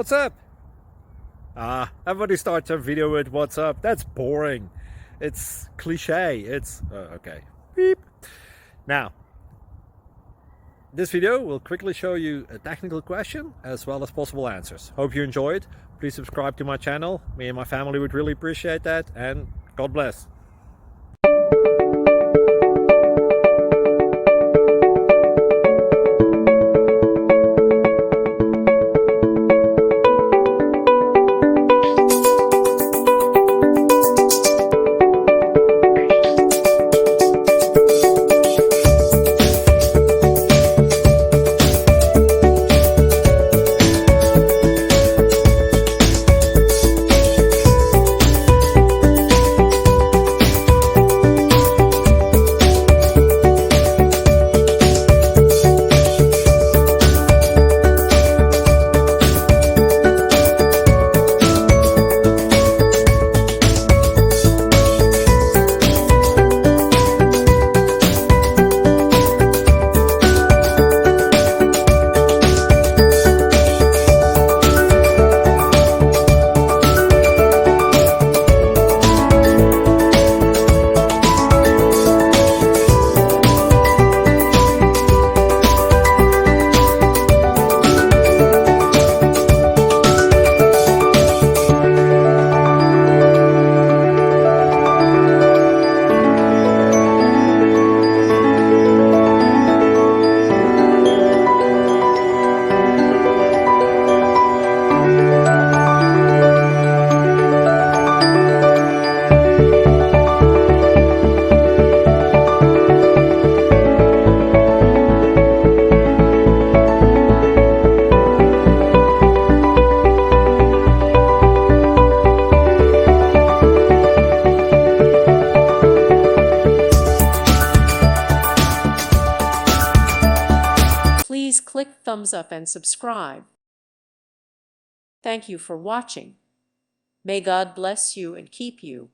What's up? Everybody starts a video with what's up. That's boring. It's cliche. It's okay. Beep. Now, this video will quickly show you a technical question as well as possible answers. Hope you enjoyed. Please subscribe to my channel. Me and my family would really appreciate that, and God bless. Please click thumbs up and subscribe. Thank you for watching. May God bless you and keep you.